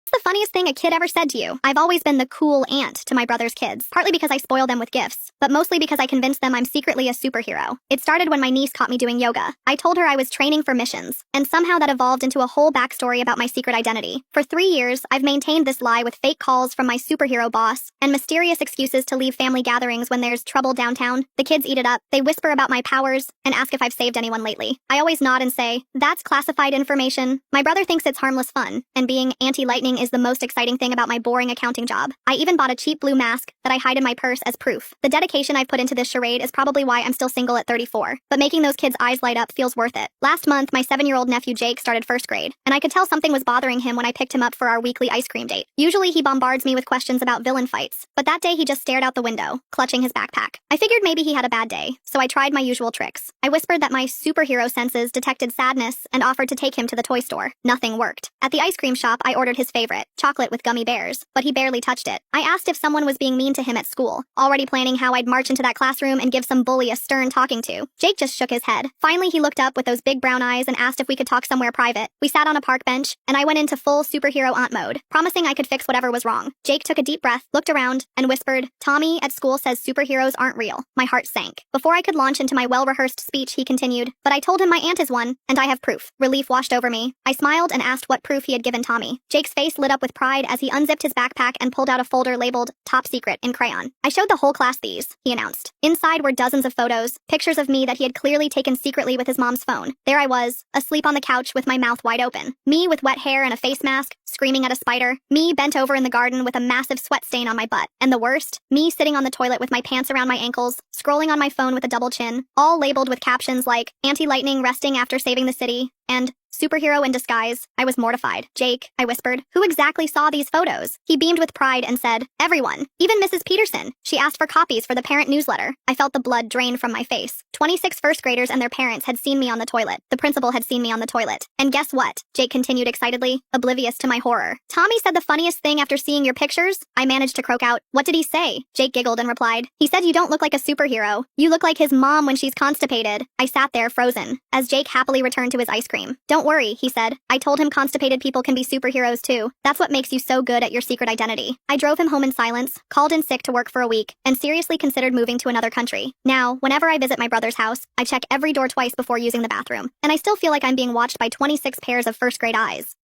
What's the funniest thing a kid ever said to you? I've always been the cool aunt to my brother's kids, partly because I spoil them with gifts, but mostly because I convinced them I'm secretly a superhero. It started when my niece caught me doing yoga. I told her I was training for missions, and somehow that evolved into a whole backstory about my secret identity. For 3 years, I've maintained this lie with fake calls from my superhero boss and mysterious excuses to leave family gatherings when there's trouble downtown. The kids eat it up. They whisper about my powers and ask if I've saved anyone lately. I always nod and say, that's classified information. My brother thinks it's harmless fun, and being anti-lightning is the most exciting thing about my boring accounting job. I even bought a cheap blue mask that I hide in my purse as proof. The dedication I've put into this charade is probably why I'm still single at 34, but making those kids' eyes light up feels worth it. Last month, my 7-year-old nephew Jake started first grade, and I could tell something was bothering him when I picked him up for our weekly ice cream date. Usually he bombards me with questions about villain fights, but that day he just stared out the window, clutching his backpack. I figured maybe he had a bad day, so I tried my usual tricks. I whispered that my superhero senses detected sadness and offered to take him to the toy store. Nothing worked. At the ice cream shop, I ordered his favorite, chocolate with gummy bears, but he barely touched it. I asked if someone was being mean to him at school, already planning how I'd march into that classroom and give some bully a stern talking to. Jake just shook his head. Finally, he looked up with those big brown eyes and asked if we could talk somewhere private. We sat on a park bench, and I went into full superhero aunt mode, promising I could fix whatever was wrong. Jake took a deep breath, looked around, and whispered, Tommy at school says superheroes aren't real. My heart sank. Before I could launch into my well-rehearsed speech, he continued, but I told him my aunt is one, and I have proof. Relief washed over me. I smiled and asked what proof he had given Tommy. Jake's face lit up with pride as he unzipped his backpack and pulled out a folder labeled Top Secret in crayon. I showed the whole class these, he announced. Inside were dozens of photos, pictures of me that he had clearly taken secretly with his mom's phone. There I was, asleep on the couch with my mouth wide open. Me with wet hair and a face mask, screaming at a spider. Me bent over in the garden with a massive sweat stain on my butt. And the worst, me sitting on the toilet with my pants around my ankles, scrolling on my phone with a double chin, all labeled with captions like, Anti-lightning resting after saving the city, and superhero in disguise. I was mortified. Jake, I whispered, who exactly saw these photos? He beamed with pride and said, everyone, even Mrs. Peterson. She asked for copies for the parent newsletter. I felt the blood drain from my face. 26 first graders and their parents had seen me on the toilet. The principal had seen me on the toilet. And guess what? Jake continued excitedly, oblivious to my horror. Tommy said the funniest thing after seeing your pictures? I managed to croak out, what did he say? Jake giggled and replied, he said you don't look like a superhero. You look like his mom when she's constipated. I sat there frozen, as Jake happily returned to his ice cream. Don't worry, he said. I told him constipated people can be superheroes too. That's what makes you so good at your secret identity. I drove him home in silence, called in sick to work for a week, and seriously considered moving to another country. Now, whenever I visit my brother's house, I check every door twice before using the bathroom, and I still feel like I'm being watched by 26 pairs of first grade eyes.